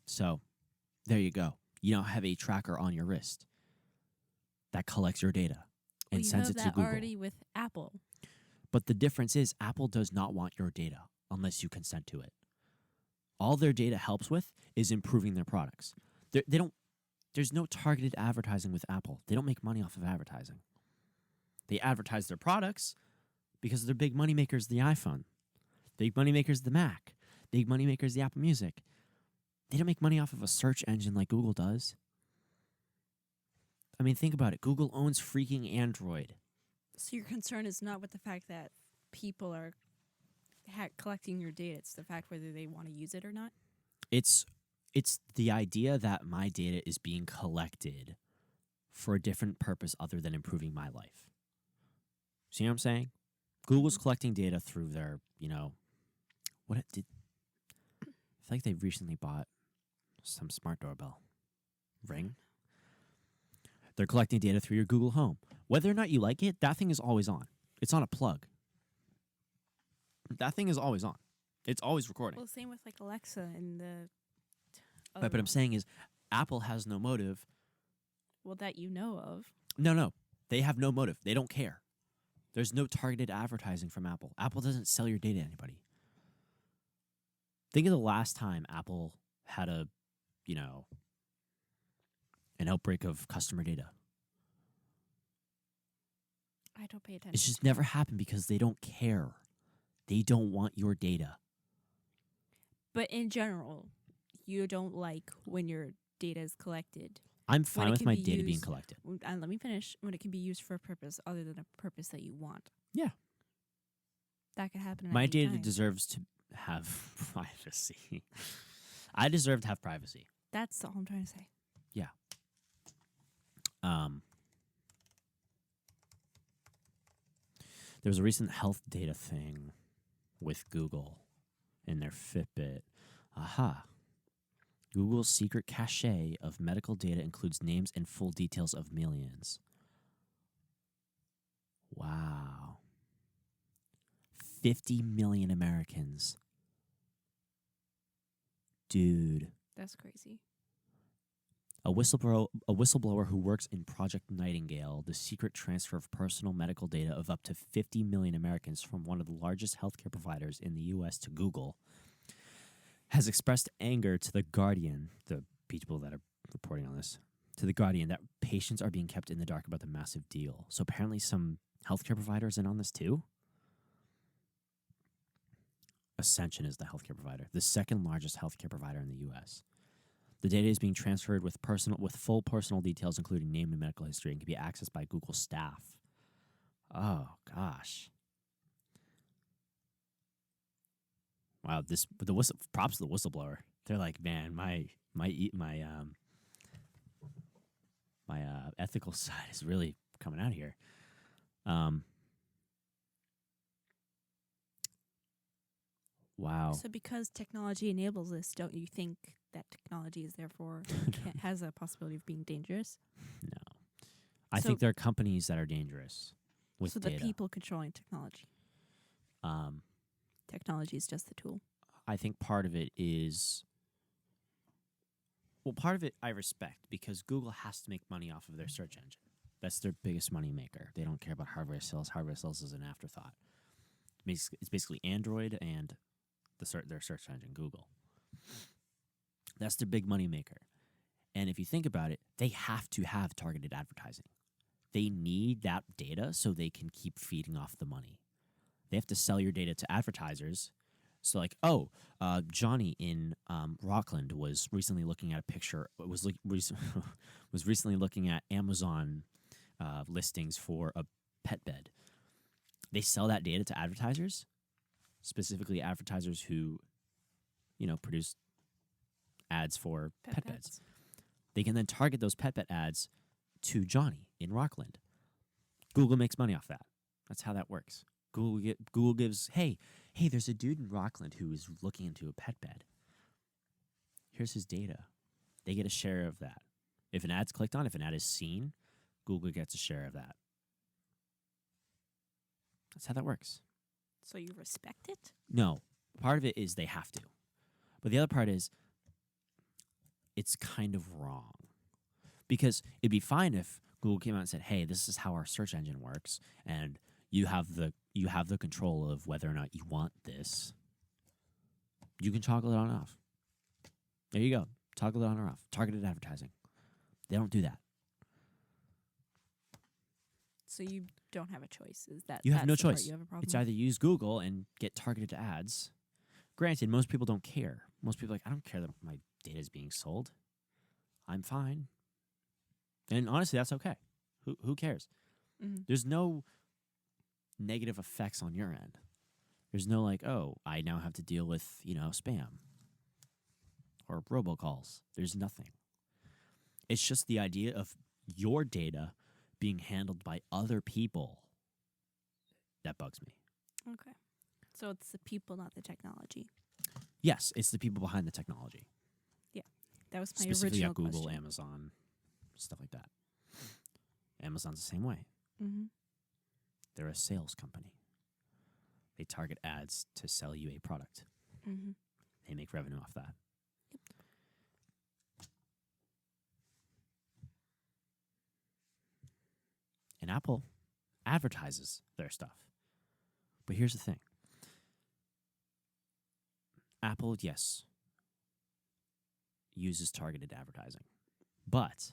So there you go. You now have a tracker on your wrist that collects your data and sends it to Google. Already with Apple. But the difference is Apple does not want your data unless you consent to it. All their data helps with is improving their products. There's no targeted advertising with Apple. They don't make money off of advertising. They advertise their products because their big money makers the iPhone. Big money makers the Mac. Big money makers the Apple Music. They don't make money off of a search engine like Google does. I mean, think about it. Google owns freaking Android. So your concern is not with the fact that people are collecting your data. It's the fact whether they want to use it or not? It's the idea that my data is being collected for a different purpose other than improving my life. See what I'm saying? Google's collecting data through their, I feel like they recently bought some smart doorbell. Ring. They're collecting data through your Google Home. Whether or not you like it, that thing is always on. It's on a plug. That thing is always on. It's always recording. Well, same with like Alexa and the But I'm saying is Apple has no motive. Well, that you know of. No. They have no motive. They don't care. There's no targeted advertising from Apple. Apple doesn't sell your data to anybody. Think of the last time Apple had an outbreak of customer data. I don't pay attention. It's just never happened because they don't care. They don't want your data. But in general, you don't like when your data is collected. I'm fine with my be data being used- collected. And let me finish. When it can be used for a purpose other than a purpose that you want. Yeah. That could happen at My any data time. deserves to have privacy. I deserve to have privacy. That's all I'm trying to say. There was a recent health data thing with Google in their Fitbit. Aha. Google's secret cache of medical data includes names and full details of millions. Wow. 50 million Americans. Dude. That's crazy. A whistleblower who works in Project Nightingale, the secret transfer of personal medical data of up to 50 million Americans from one of the largest healthcare providers in the U.S. to Google, has expressed anger to The Guardian, the people that are reporting on this, to The Guardian that patients are being kept in the dark about the massive deal. So apparently some healthcare providers in on this too? Ascension is the healthcare provider, the second largest healthcare provider in the U.S. The data is being transferred with full personal details, including name and medical history, and can be accessed by Google staff. Oh gosh! Wow, props to the whistleblower. They're like, man, my ethical side is really coming out here. Wow. So because technology enables this, don't you think that technology is therefore has a possibility of being dangerous? No. I So- think there are companies that are dangerous with So data. the people controlling technology. Technology is just the tool. I think part of it is, well, part of it I respect because Google has to make money off of their search engine. That's their biggest money maker. They don't care about hardware sales. Hardware sales is an afterthought. It's basically Android and their search engine, Google. That's their big money maker. And if you think about it, they have to have targeted advertising. They need that data so they can keep feeding off the money. They have to sell your data to advertisers. So like, Johnny in Rockland was recently looking at a picture. Was recently looking at Amazon listings for a pet bed. They sell that data to advertisers, specifically advertisers who, produce ads for pet beds. They can then target those pet bed ads to Johnny in Rockland. Google makes money off that. That's how that works. Google gives, hey, there's a dude in Rockland who is looking into a pet bed. Here's his data. They get a share of that. If an ad's clicked on, if an ad is seen, Google gets a share of that. That's how that works. So you respect it? No. Part of it is they have to. But the other part is it's kind of wrong. Because it'd be fine if Google came out and said, hey, this is how our search engine works, and you have the control of whether or not you want this. You can toggle it on and off. There you go. Toggle it on or off. Targeted advertising. They don't do that. So you don't have a choice. Is that You have no that's the part choice. You have a problem. It's either use Google and get targeted ads. Granted, most people don't care. Most people are like, I don't care that my data is being sold. I'm fine. And honestly, that's okay. Who cares? Mhm. There's no negative effects on your end. There's no like, oh, I now have to deal with, spam or robocalls. There's nothing. It's just the idea of your data being handled by other people that bugs me. Okay. So it's the people, not the technology. Yes, it's the people behind the technology. That was my Specifically original at Google, question. Amazon, stuff like that. Amazon's the same way. Mm-hmm. They're a sales company. They target ads to sell you a product. Mm-hmm. They make revenue off that. and Apple advertises their stuff. But here's the thing. Apple, yes, uses targeted advertising, but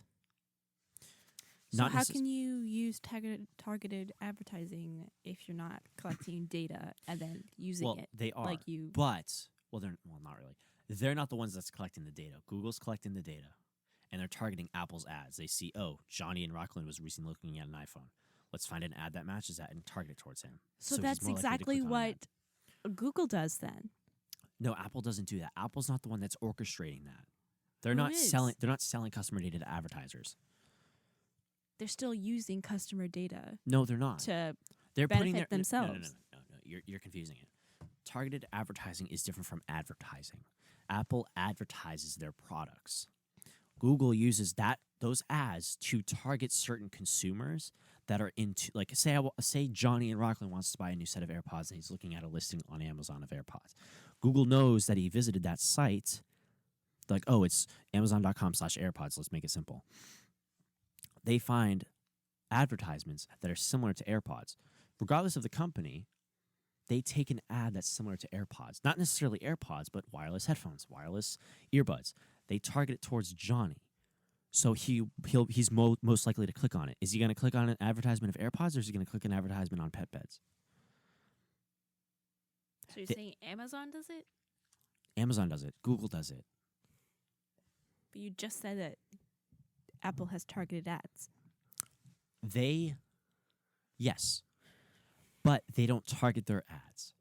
So not how necess- can you use targeted advertising if you're not collecting data and then using well, it? they are, Like you, but they're not really. They're not the ones that's collecting the data. Google's collecting the data, and they're targeting Apple's ads. They see, oh, Johnny in Rockland was recently looking at an iPhone. Let's find an ad that matches that and target it towards him. so he's that's more likely to exactly click on an ad. what Google does then. No, Apple doesn't do that. Apple's not the one that's orchestrating that. They're Who not is? selling. They're not selling customer data to advertisers. They're still using customer data No, they're not. to They're putting their benefit No, no, no, themselves. no, no. You're confusing it. Targeted advertising is different from advertising. Apple advertises their products. Google uses those ads to target certain consumers that are into, like, say Johnny in Rockland wants to buy a new set of AirPods and he's looking at a listing on Amazon of AirPods. Google knows that he visited that site. Like, oh, it's Amazon.com/AirPods. Let's make it simple. They find advertisements that are similar to AirPods. Regardless of the company, they take an ad that's similar to AirPods. Not necessarily AirPods, but wireless headphones, wireless earbuds. They target it towards Johnny. So he's most likely to click on it. Is he going to click on an advertisement of AirPods, or is he going to click an advertisement on pet beds? So you're They- saying Amazon does it, Amazon does it. Google does it. but you just said that Apple has targeted ads. Yes, but they don't target their ads.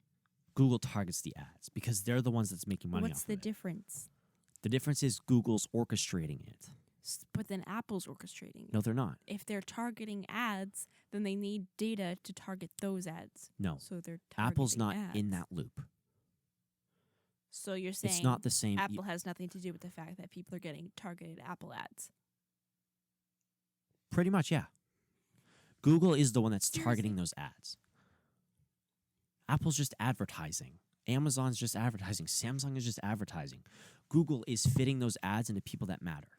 Google targets the ads because they're the ones that's making money What's off the of it. difference? The difference is Google's orchestrating it. But then Apple's orchestrating it. No, they're not. If they're targeting ads, then they need data to target those ads. No, So they're targeting Apple's not ads. in that loop. So you're saying It's not the same. Apple has nothing to do with the fact that people are getting targeted Apple ads. Pretty much, yeah. Google is the one that's Seriously? targeting those ads. Apple's just advertising. Amazon's just advertising. Samsung is just advertising. Google is fitting those ads into people that matter.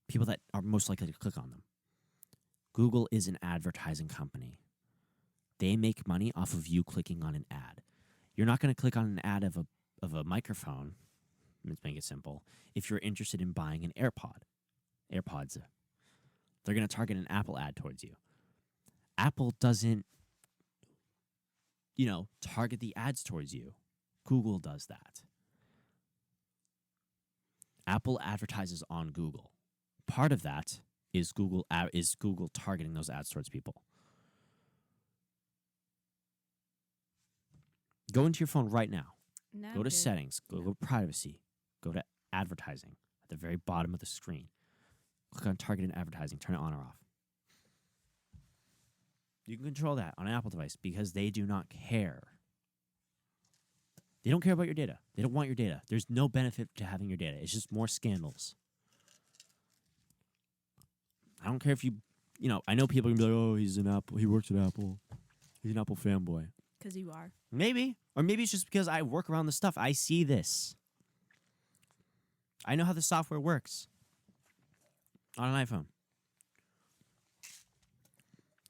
People that are most likely to click on them. Google is an advertising company. They make money off of you clicking on an ad. You're not going to click on an ad of a microphone, let's make it simple, if you're interested in buying an AirPods. They're going to target an Apple ad towards you. Apple doesn't, target the ads towards you. Google does that. Apple advertises on Google. Part of that is Google targeting those ads towards people. Go into your phone right now. No, Go to good. settings. Go to privacy. Go to advertising at the very bottom of the screen. Click on targeted advertising. Turn it on or off. You can control that on an Apple device because they do not care. They don't care about your data. They don't want your data. There's no benefit to having your data. It's just more scandals. I don't care if I know people can be like, oh, he works at Apple. He's an Apple fanboy. Because you are. Maybe. Or maybe it's just because I work around the stuff. I see this. I know how the software works on an iPhone.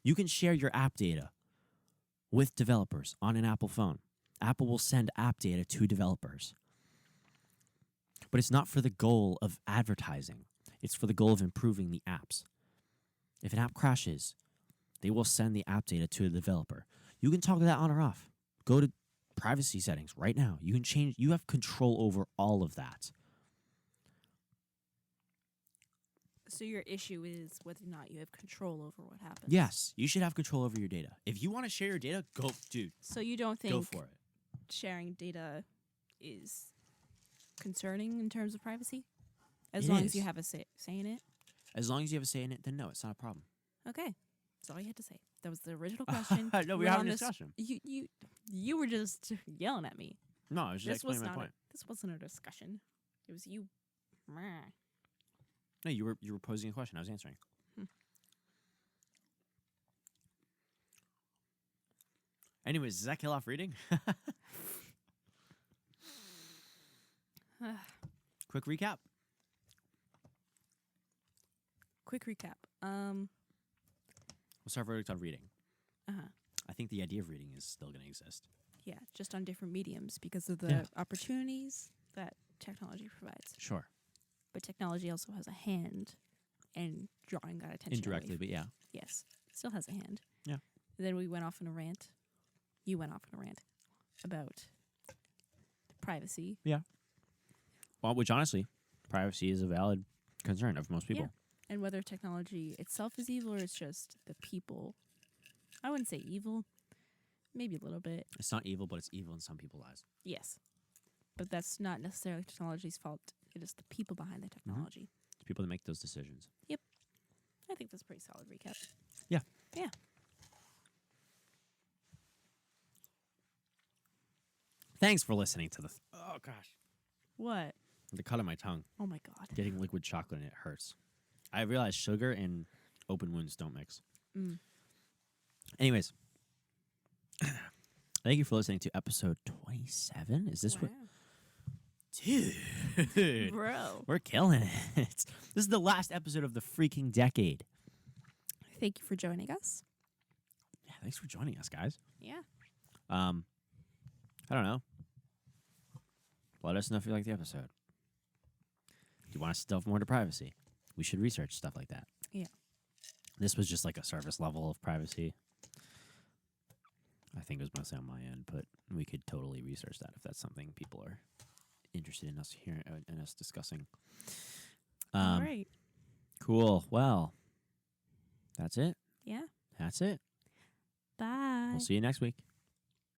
You can share your app data with developers on an Apple phone. Apple will send app data to developers. But it's not for the goal of advertising. It's for the goal of improving the apps. If an app crashes, they will send the app data to the developer. You can toggle that on or off. Go to privacy settings right now. You have control over all of that. So your issue is whether or not you have control over what happens. Yes, you should have control over your data. If you want to share your data, go, dude. So you don't think Go for it. sharing data is concerning in terms of privacy? As It long is. as you have a say in it? As long as you have a say in it, then no, it's not a problem. Okay. That's all you had to say. That was the original question. No, we We're have on a this- discussion. You were just yelling at me. No, I was just explaining my point. This wasn't a discussion. It was you. Meh. No, you were posing a question. I was answering. Anyways, does that kill off reading? Quick recap. Quick recap. What's our verdict on reading? Uh-huh. I think the idea of reading is still going to exist. Yeah, just on different mediums because of the Yeah. opportunities that technology provides. Sure. But technology also has a hand in drawing that attention. Indirectly, away but yeah. yes, still has a hand. Yeah. Then we went off on a rant. You went off on a rant about privacy. Well, which honestly, privacy is a valid concern of most people. And whether technology itself is evil or it's just the people. I wouldn't say evil. Maybe a little bit. It's not evil, but it's evil in some people's eyes. Yes. But that's not necessarily technology's fault. It is the people behind the technology. It's people that make those decisions. I think that's a pretty solid recap. Yeah. Yeah. Thanks for listening to the. Oh gosh, What? the cut on my tongue. Oh my god. Getting liquid chocolate in it hurts. I realize sugar and open wounds don't mix. Mm. Anyways, thank you for listening to episode 27. Is this what? Dude, Bro. we're killing it. This is the last episode of the freaking decade. Thank you for joining us. Yeah, thanks for joining us, guys. Yeah. I don't know. Let us know if you like the episode. Do you want us to delve more into privacy? We should research stuff like that. Yeah. This was just like a surface level of privacy. I think it was mostly on my end, but we could totally research that if that's something people are interested in us hearing and us discussing. All right. Cool. Well, that's it. Yeah. That's it. Bye. We'll see you next week.